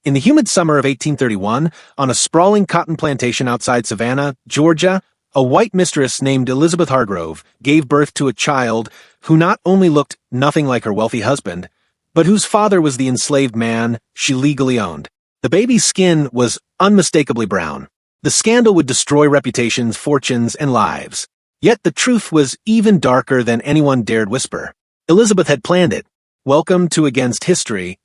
In the humid summer of 1831, on a sprawling cotton plantation outside Savannah, Georgia, a white mistress named Elizabeth Hargrove gave birth to a child who not only looked nothing like her wealthy husband, but whose father was the enslaved man she legally owned. The baby's skin was unmistakably brown. The scandal would destroy reputations, fortunes, and lives. Yet the truth was even darker than anyone dared whisper. Elizabeth had planned it. Welcome to Against History,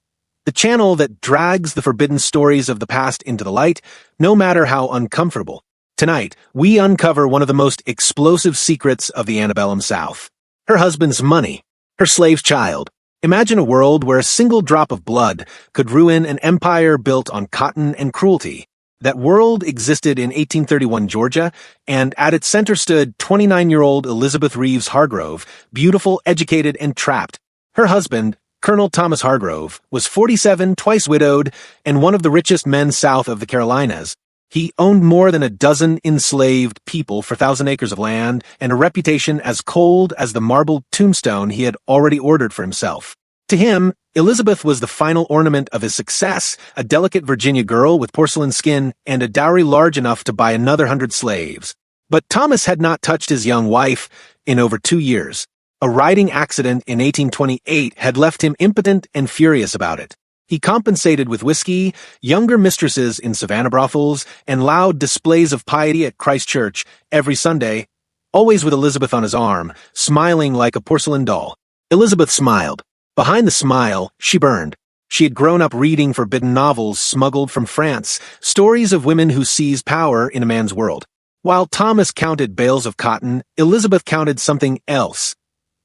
the channel that drags the forbidden stories of the past into the light, no matter how uncomfortable. Tonight, we uncover one of the most explosive secrets of the antebellum South. Her husband's money. Her slave's child. Imagine a world where a single drop of blood could ruin an empire built on cotton and cruelty. That world existed in 1831 Georgia, and at its center stood 29-year-old Elizabeth Reeves Hargrove, beautiful, educated, and trapped. Her husband, Colonel Thomas Hargrove, was 47, twice widowed, and one of the richest men south of the Carolinas. He owned more than a dozen enslaved people for 1,000 acres of land and a reputation as cold as the marble tombstone he had already ordered for himself. To him, Elizabeth was the final ornament of his success, a delicate Virginia girl with porcelain skin and a dowry large enough to buy another 100 slaves. But Thomas had not touched his young wife in over 2 years. A riding accident in 1828 had left him impotent and furious about it. He compensated with whiskey, younger mistresses in Savannah brothels, and loud displays of piety at Christ Church every Sunday, always with Elizabeth on his arm, smiling like a porcelain doll. Elizabeth smiled. Behind the smile, she burned. She had grown up reading forbidden novels smuggled from France, stories of women who seized power in a man's world. While Thomas counted bales of cotton, Elizabeth counted something else.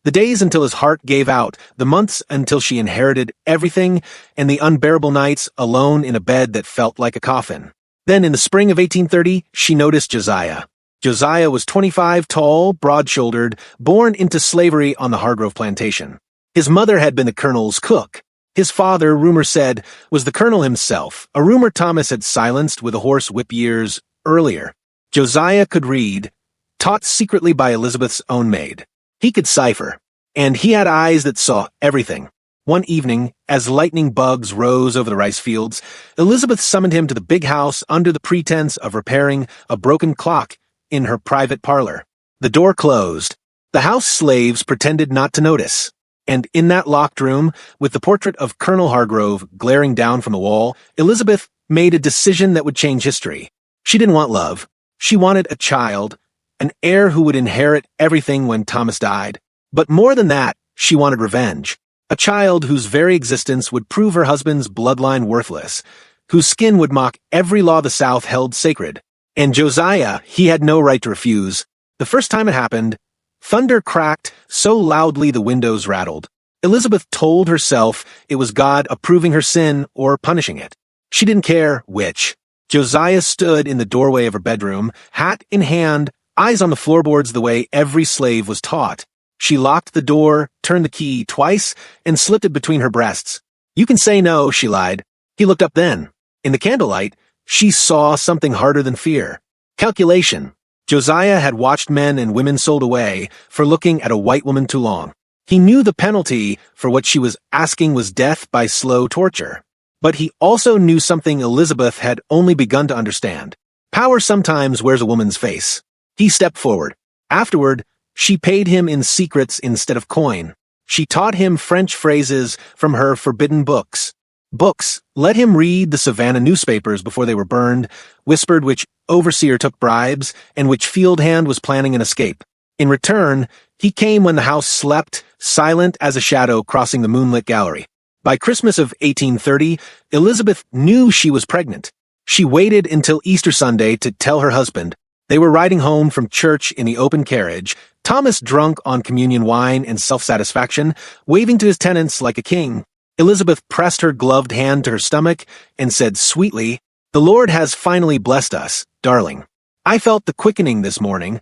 The days until his heart gave out, the months until she inherited everything, and the unbearable nights alone in a bed that felt like a coffin. Then in the spring of 1830, she noticed Josiah. Josiah was 25, tall, broad-shouldered, born into slavery on the Hargrove plantation. His mother had been the colonel's cook. His father, rumor said, was the colonel himself, a rumor Thomas had silenced with a horse whip years earlier. Josiah could read, taught secretly by Elizabeth's own maid. He could cipher, and he had eyes that saw everything. One evening, as lightning bugs rose over the rice fields, Elizabeth summoned him to the big house under the pretense of repairing a broken clock in her private parlor. The door closed. The house slaves pretended not to notice. And in that locked room, with the portrait of Colonel Hargrove glaring down from the wall, Elizabeth made a decision that would change history. She didn't want love. She wanted a child, an heir who would inherit everything when Thomas died. But more than that, she wanted revenge. A child whose very existence would prove her husband's bloodline worthless, whose skin would mock every law the South held sacred. And Josiah, he had no right to refuse. The first time it happened, thunder cracked so loudly the windows rattled. Elizabeth told herself it was God approving her sin or punishing it. She didn't care which. Josiah stood in the doorway of her bedroom, hat in hand, eyes on the floorboards the way every slave was taught. She locked the door, turned the key twice, and slipped it between her breasts. "You can say no," she lied. He looked up then. In the candlelight, she saw something harder than fear. Calculation. Josiah had watched men and women sold away for looking at a white woman too long. He knew the penalty for what she was asking was death by slow torture. But he also knew something Elizabeth had only begun to understand. Power sometimes wears a woman's face. He stepped forward. Afterward, she paid him in secrets instead of coin. She taught him French phrases from her forbidden books. Books let him read the Savannah newspapers before they were burned, whispered which overseer took bribes, and which field hand was planning an escape. In return, he came when the house slept, silent as a shadow crossing the moonlit gallery. By Christmas of 1830, Elizabeth knew she was pregnant. She waited until Easter Sunday to tell her husband. They were riding home from church in the open carriage, Thomas drunk on communion wine and self-satisfaction, waving to his tenants like a king. Elizabeth pressed her gloved hand to her stomach and said sweetly, "The Lord has finally blessed us, darling. I felt the quickening this morning."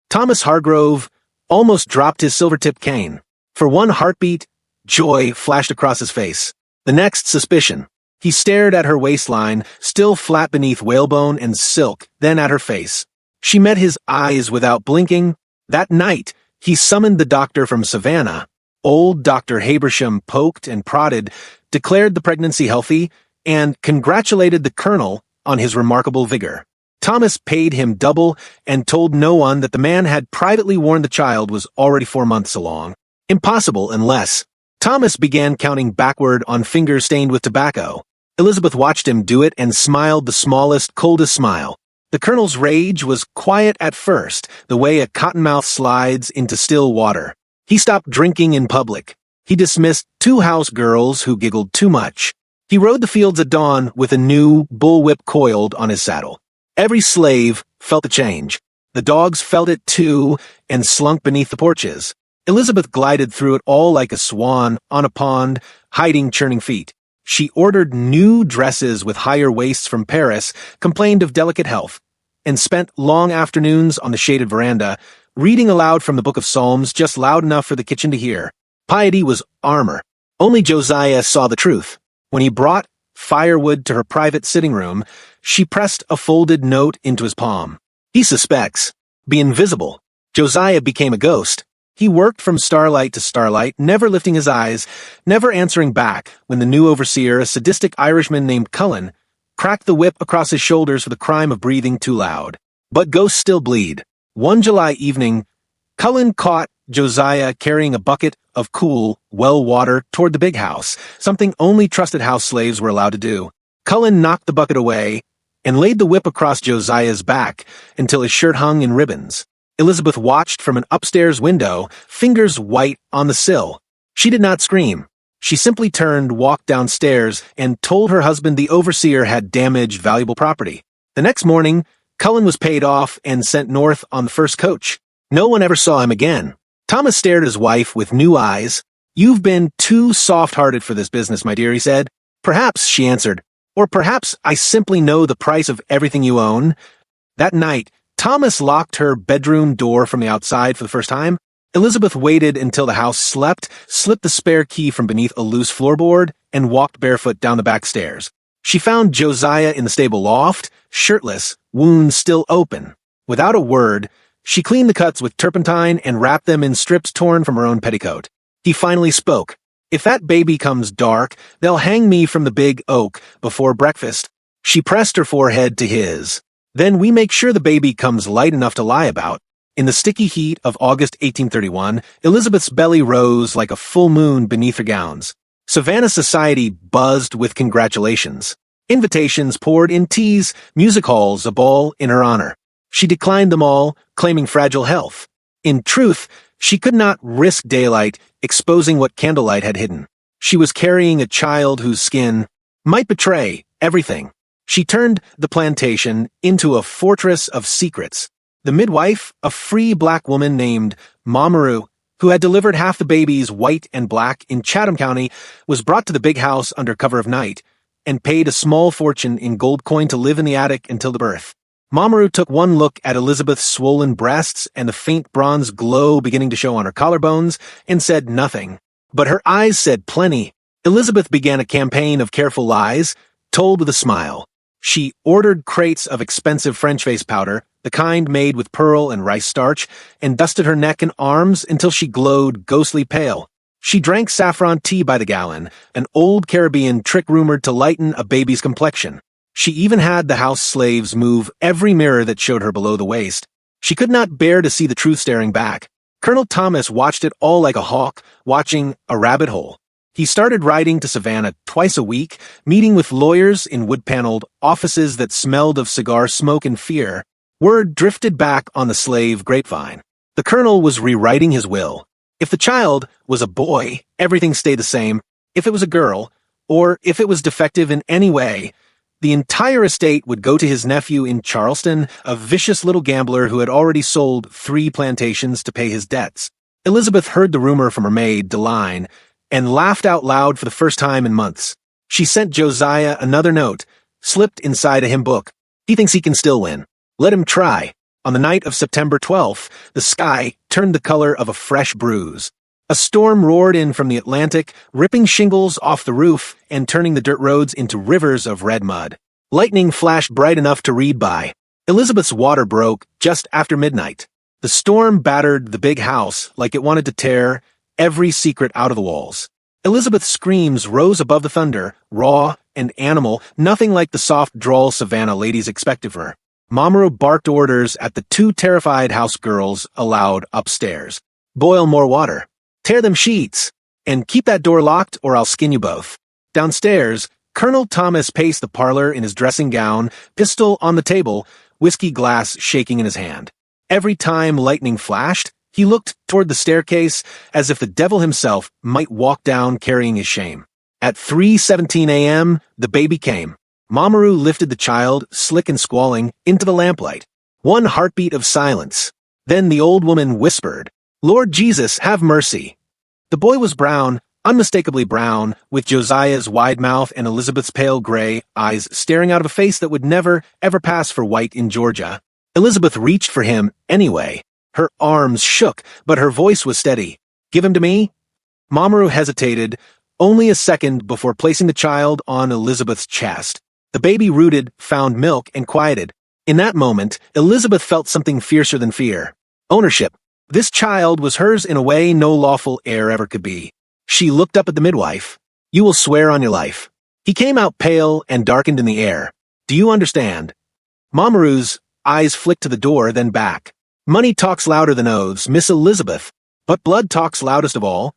Thomas Hargrove almost dropped his silver-tipped cane. For one heartbeat, joy flashed across his face. The next, suspicion. He stared at her waistline, still flat beneath whalebone and silk, then at her face. She met his eyes without blinking. That night, he summoned the doctor from Savannah. Old Dr. Habersham poked and prodded, declared the pregnancy healthy, and congratulated the colonel on his remarkable vigor. Thomas paid him double and told no one that the man had privately warned the child was already 4 months along. Impossible unless. Thomas began counting backward on fingers stained with tobacco. Elizabeth watched him do it and smiled the smallest, coldest smile. The colonel's rage was quiet at first, the way a cottonmouth slides into still water. He stopped drinking in public. He dismissed 2 house girls who giggled too much. He rode the fields at dawn with a new bullwhip coiled on his saddle. Every slave felt the change. The dogs felt it too and slunk beneath the porches. Elizabeth glided through it all like a swan on a pond, hiding churning feet. She ordered new dresses with higher waists from Paris, complained of delicate health, and spent long afternoons on the shaded veranda, reading aloud from the Book of Psalms just loud enough for the kitchen to hear. Piety was armor. Only Josiah saw the truth. When he brought firewood to her private sitting room, she pressed a folded note into his palm. He suspects. Be invisible. Josiah became a ghost. He worked from starlight to starlight, never lifting his eyes, never answering back when the new overseer, a sadistic Irishman named Cullen, cracked the whip across his shoulders for the crime of breathing too loud. But ghosts still bleed. One July evening, Cullen caught Josiah carrying a bucket of cool, well water toward the big house, something only trusted house slaves were allowed to do. Cullen knocked the bucket away and laid the whip across Josiah's back until his shirt hung in ribbons. Elizabeth watched from an upstairs window, fingers white on the sill. She did not scream. She simply turned, walked downstairs, and told her husband the overseer had damaged valuable property. The next morning, Cullen was paid off and sent north on the first coach. No one ever saw him again. Thomas stared at his wife with new eyes. "You've been too soft-hearted for this business, my dear," he said. "Perhaps," she answered. "Or perhaps I simply know the price of everything you own." That night, Thomas locked her bedroom door from the outside for the first time. Elizabeth waited until the house slept, slipped the spare key from beneath a loose floorboard, and walked barefoot down the back stairs. She found Josiah in the stable loft, shirtless, wounds still open. Without a word, she cleaned the cuts with turpentine and wrapped them in strips torn from her own petticoat. He finally spoke. "If that baby comes dark, they'll hang me from the big oak before breakfast." She pressed her forehead to his. "Then we make sure the baby comes light enough to lie about." In the sticky heat of August 1831, Elizabeth's belly rose like a full moon beneath her gowns. Savannah society buzzed with congratulations. Invitations poured in teas, music halls, a ball in her honor. She declined them all, claiming fragile health. In truth, she could not risk daylight exposing what candlelight had hidden. She was carrying a child whose skin might betray everything. She turned the plantation into a fortress of secrets. The midwife, a free black woman named Mamaroo, who had delivered half the babies white and black in Chatham County, was brought to the big house under cover of night and paid a small fortune in gold coin to live in the attic until the birth. Mamaroo took one look at Elizabeth's swollen breasts and the faint bronze glow beginning to show on her collarbones and said nothing. But her eyes said plenty. Elizabeth began a campaign of careful lies, told with a smile. She ordered crates of expensive French face powder, the kind made with pearl and rice starch, and dusted her neck and arms until she glowed ghostly pale. She drank saffron tea by the gallon, an old Caribbean trick rumored to lighten a baby's complexion. She even had the house slaves move every mirror that showed her below the waist. She could not bear to see the truth staring back. Colonel Thomas watched it all like a hawk, watching a rabbit hole. He started riding to Savannah twice a week, meeting with lawyers in wood-paneled offices that smelled of cigar smoke and fear. Word drifted back on the slave grapevine. The colonel was rewriting his will. If the child was a boy, everything stayed the same. If it was a girl, or if it was defective in any way, the entire estate would go to his nephew in Charleston, a vicious little gambler who had already sold 3 plantations to pay his debts. Elizabeth heard the rumor from her maid, Deline, and laughed out loud for the first time in months. She sent Josiah another note, slipped inside a hymn book. He thinks he can still win. Let him try. On the night of September 12th, the sky turned the color of a fresh bruise. A storm roared in from the Atlantic, ripping shingles off the roof and turning the dirt roads into rivers of red mud. Lightning flashed bright enough to read by. Elizabeth's water broke just after midnight. The storm battered the big house like it wanted to tear every secret out of the walls. Elizabeth's screams rose above the thunder, raw and animal, nothing like the soft, droll Savannah ladies expected of her. Mamoru barked orders at the two terrified house girls aloud upstairs. Boil more water. Tear them sheets. And keep that door locked or I'll skin you both. Downstairs, Colonel Thomas paced the parlor in his dressing gown, pistol on the table, whiskey glass shaking in his hand. Every time lightning flashed, he looked toward the staircase as if the devil himself might walk down carrying his shame. At 3:17 a.m., the baby came. Mamoru lifted the child, slick and squalling, into the lamplight. One heartbeat of silence. Then the old woman whispered, "Lord Jesus, have mercy." The boy was brown, unmistakably brown, with Josiah's wide mouth and Elizabeth's pale gray eyes staring out of a face that would never, ever pass for white in Georgia. Elizabeth reached for him anyway. Her arms shook, but her voice was steady. "Give him to me?" Mamoru hesitated only a second before placing the child on Elizabeth's chest. The baby rooted, found milk, and quieted. In that moment, Elizabeth felt something fiercer than fear. Ownership. This child was hers in a way no lawful heir ever could be. She looked up at the midwife. "You will swear on your life." He came out pale and darkened in the air. "Do you understand?" Mamoru's eyes flicked to the door, then back. "Money talks louder than oaths, Miss Elizabeth. But blood talks loudest of all."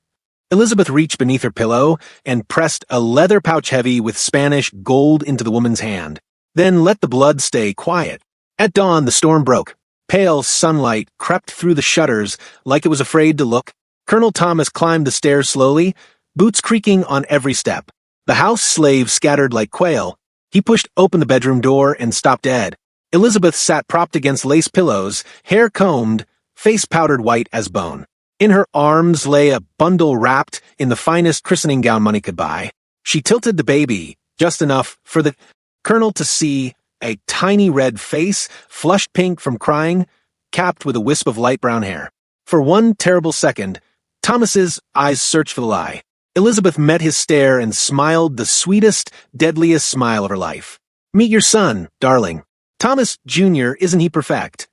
Elizabeth reached beneath her pillow and pressed a leather pouch heavy with Spanish gold into the woman's hand. Then let the blood stay quiet. At dawn, the storm broke. Pale sunlight crept through the shutters like it was afraid to look. Colonel Thomas climbed the stairs slowly, boots creaking on every step. The house slaves scattered like quail. He pushed open the bedroom door and stopped dead. Elizabeth sat propped against lace pillows, hair combed, face powdered white as bone. In her arms lay a bundle wrapped in the finest christening gown money could buy. She tilted the baby, just enough for the colonel to see a tiny red face, flushed pink from crying, capped with a wisp of light brown hair. For one terrible second, Thomas's eyes searched for the lie. Elizabeth met his stare and smiled the sweetest, deadliest smile of her life. "Meet your son, darling. Thomas, Jr., isn't he perfect?"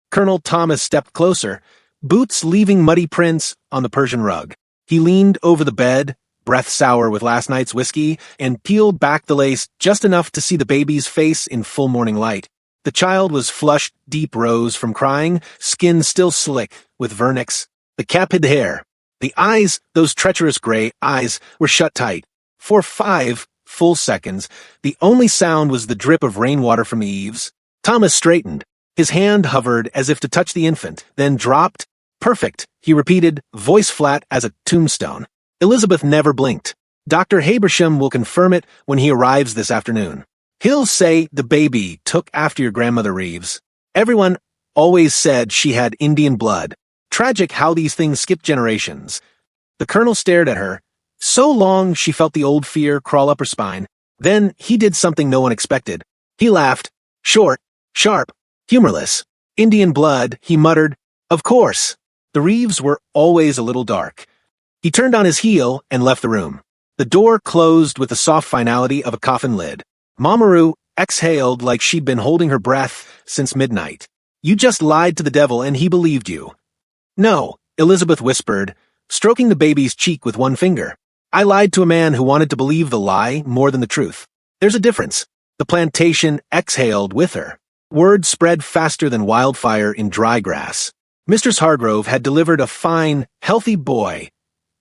Colonel Thomas stepped closer, boots leaving muddy prints on the Persian rug. He leaned over the bed, breath sour with last night's whiskey, and peeled back the lace just enough to see the baby's face in full morning light. The child was flushed deep rose from crying, skin still slick with vernix. The cap hid the hair. The eyes, those treacherous gray eyes, were shut tight. For 5 full seconds, the only sound was the drip of rainwater from the eaves. Thomas straightened. His hand hovered as if to touch the infant, then dropped. "Perfect," he repeated, voice flat as a tombstone. Elizabeth never blinked. "Dr. Habersham will confirm it when he arrives this afternoon. He'll say the baby took after your grandmother Reeves. Everyone always said she had Indian blood. Tragic how these things skip generations." The colonel stared at her. So long she felt the old fear crawl up her spine. Then he did something no one expected. He laughed. Short, sharp, humorless. "Indian blood," he muttered. "Of course." The Reeves were always a little dark. He turned on his heel and left the room. The door closed with the soft finality of a coffin lid. Mamoru exhaled like she'd been holding her breath since midnight. "You just lied to the devil and he believed you." "No," Elizabeth whispered, stroking the baby's cheek with one finger. "I lied to a man who wanted to believe the lie more than the truth. There's a difference." The plantation exhaled with her. Word spread faster than wildfire in dry grass. Mistress Hargrove had delivered a fine, healthy boy,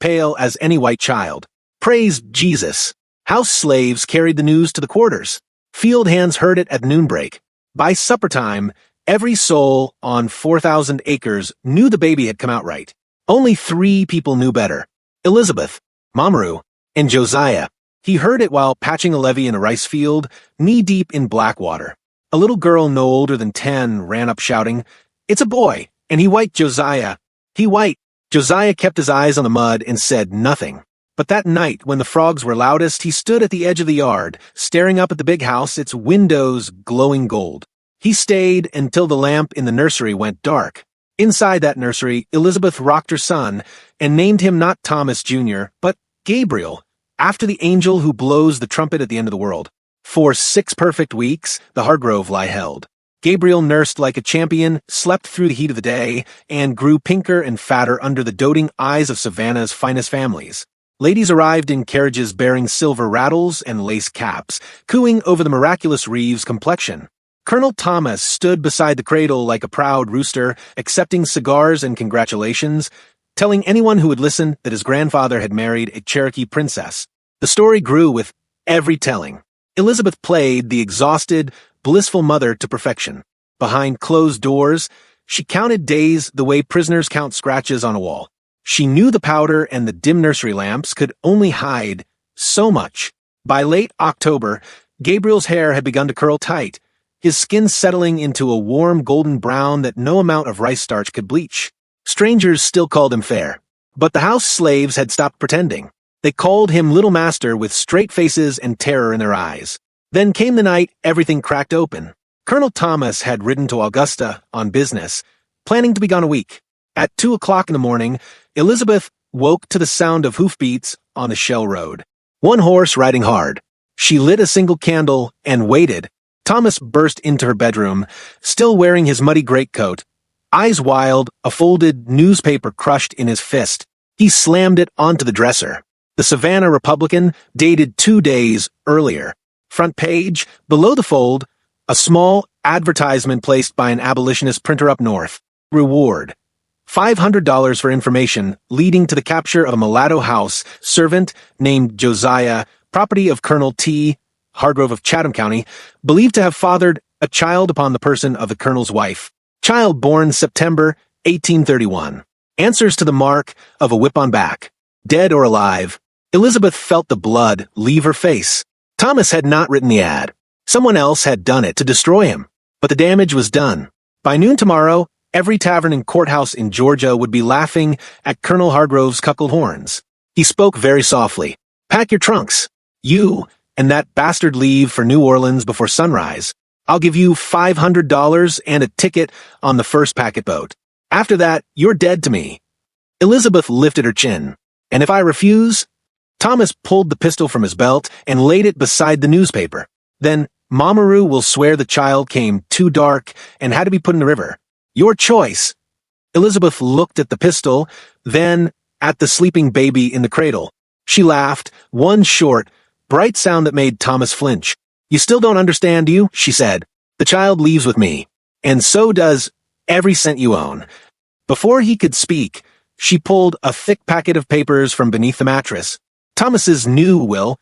pale as any white child. Praise Jesus! House slaves carried the news to the quarters. Field hands heard it at noonbreak. By supper time, every soul on 4,000 acres knew the baby had come out right. Only 3 people knew better. Elizabeth, Mamoru, and Josiah. He heard it while patching a levee in a rice field, knee-deep in black water. A little girl no older than 10 ran up shouting, "It's a boy, and he white Josiah. He white." Josiah kept his eyes on the mud and said nothing. But that night, when the frogs were loudest, he stood at the edge of the yard, staring up at the big house, its windows glowing gold. He stayed until the lamp in the nursery went dark. Inside that nursery, Elizabeth rocked her son and named him not Thomas Jr., but Gabriel, after the angel who blows the trumpet at the end of the world. For 6 perfect weeks, the Hargrove lie held. Gabriel nursed like a champion, slept through the heat of the day, and grew pinker and fatter under the doting eyes of Savannah's finest families. Ladies arrived in carriages bearing silver rattles and lace caps, cooing over the miraculous Reeves complexion. Colonel Thomas stood beside the cradle like a proud rooster, accepting cigars and congratulations, telling anyone who would listen that his grandfather had married a Cherokee princess. The story grew with every telling. Elizabeth played the exhausted, blissful mother to perfection. Behind closed doors, she counted days the way prisoners count scratches on a wall. She knew the powder and the dim nursery lamps could only hide so much. By late October, Gabriel's hair had begun to curl tight, his skin settling into a warm golden brown that no amount of rice starch could bleach. Strangers still called him fair, but the house slaves had stopped pretending. They called him Little Master with straight faces and terror in their eyes. Then came the night everything cracked open. Colonel Thomas had ridden to Augusta on business, planning to be gone a week. At 2 o'clock in the morning, Elizabeth woke to the sound of hoofbeats on the shell road. One horse riding hard. She lit a single candle and waited. Thomas burst into her bedroom, still wearing his muddy greatcoat. Eyes wild, a folded newspaper crushed in his fist. He slammed it onto the dresser. The Savannah Republican, dated 2 days earlier. Front page, below the fold, a small advertisement placed by an abolitionist printer up north. Reward: $500 for information leading to the capture of a mulatto house servant named Josiah, property of Colonel T. Hargrove of Chatham County, believed to have fathered a child upon the person of the colonel's wife. Child born September 1831. Answers to the mark of a whip on back. Dead or alive. Elizabeth felt the blood leave her face. Thomas had not written the ad. Someone else had done it to destroy him. But the damage was done. By noon tomorrow, every tavern and courthouse in Georgia would be laughing at Colonel Hargrove's cuckold horns. He spoke very softly. Pack your trunks. You and that bastard leave for New Orleans before sunrise. I'll give you $500 and a ticket on the first packet boat. After that, you're dead to me. Elizabeth lifted her chin. And if I refuse? Thomas pulled the pistol from his belt and laid it beside the newspaper. Then, Mamaroo will swear the child came too dark and had to be put in the river. Your choice. Elizabeth looked at the pistol, then at the sleeping baby in the cradle. She laughed, one short, bright sound that made Thomas flinch. You still don't understand, do you? She said. The child leaves with me. And so does every cent you own. Before he could speak, she pulled a thick packet of papers from beneath the mattress. Thomas's new will,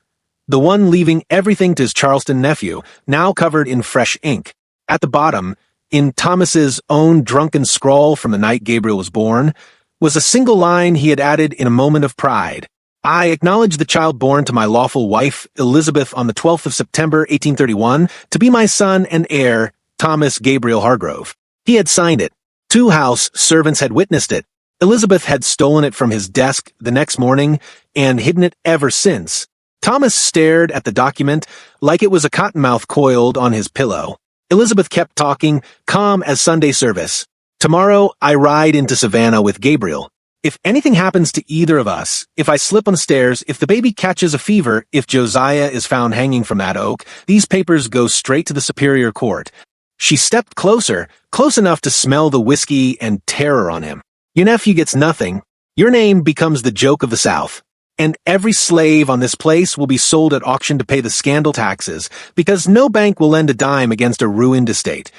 the one leaving everything to his Charleston nephew, now covered in fresh ink. At the bottom, in Thomas's own drunken scrawl from the night Gabriel was born, was a single line he had added in a moment of pride. I acknowledge the child born to my lawful wife, Elizabeth, on the 12th of September, 1831, to be my son and heir, Thomas Gabriel Hargrove. He had signed it. 2 house servants had witnessed it. Elizabeth had stolen it from his desk the next morning and hidden it ever since. Thomas stared at the document like it was a cottonmouth coiled on his pillow. Elizabeth kept talking, calm as Sunday service. Tomorrow I ride into Savannah with Gabriel. If anything happens to either of us, if I slip on the stairs, if the baby catches a fever, if Josiah is found hanging from that oak, these papers go straight to the Superior Court. She stepped closer, close enough to smell the whiskey and terror on him. Your nephew gets nothing. Your name becomes the joke of the South. And every slave on this place will be sold at auction to pay the scandal taxes, because no bank will lend a dime against a ruined estate.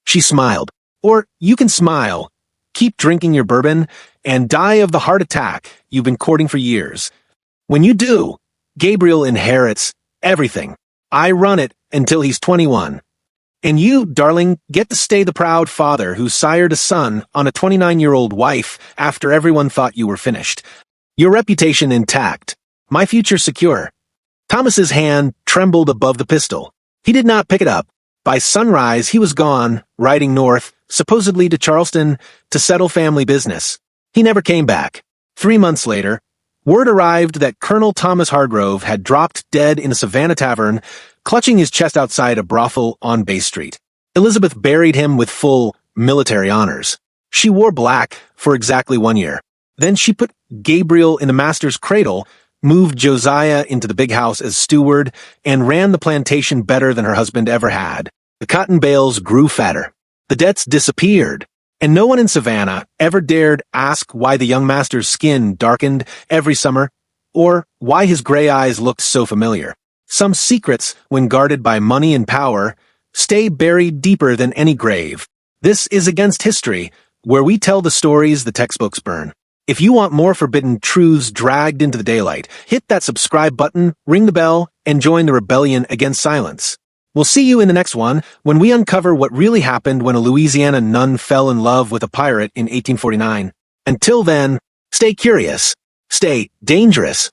She smiled. Or you can smile, keep drinking your bourbon, and die of the heart attack you've been courting for years. When you do, Gabriel inherits everything. I run it until he's 21. And you, darling, get to stay the proud father who sired a son on a 29-year-old wife after everyone thought you were finished. Your reputation intact. My future secure. Thomas's hand trembled above the pistol. He did not pick it up. By sunrise, he was gone, riding north, supposedly to Charleston, to settle family business. He never came back. 3 months later, word arrived that Colonel Thomas Hargrove had dropped dead in a Savannah tavern, clutching his chest outside a brothel on Bay Street. Elizabeth buried him with full military honors. She wore black for exactly 1 year. Then she put Gabriel in the master's cradle, moved Josiah into the big house as steward, and ran the plantation better than her husband ever had. The cotton bales grew fatter. The debts disappeared. And no one in Savannah ever dared ask why the young master's skin darkened every summer. or why his gray eyes looked so familiar. Some secrets, when guarded by money and power, stay buried deeper than any grave. This is Against History, where we tell the stories the textbooks burn. If you want more forbidden truths dragged into the daylight, hit that subscribe button, ring the bell, and join the rebellion against silence. We'll see you in the next one, when we uncover what really happened when a Louisiana nun fell in love with a pirate in 1849. Until then, stay curious, stay dangerous,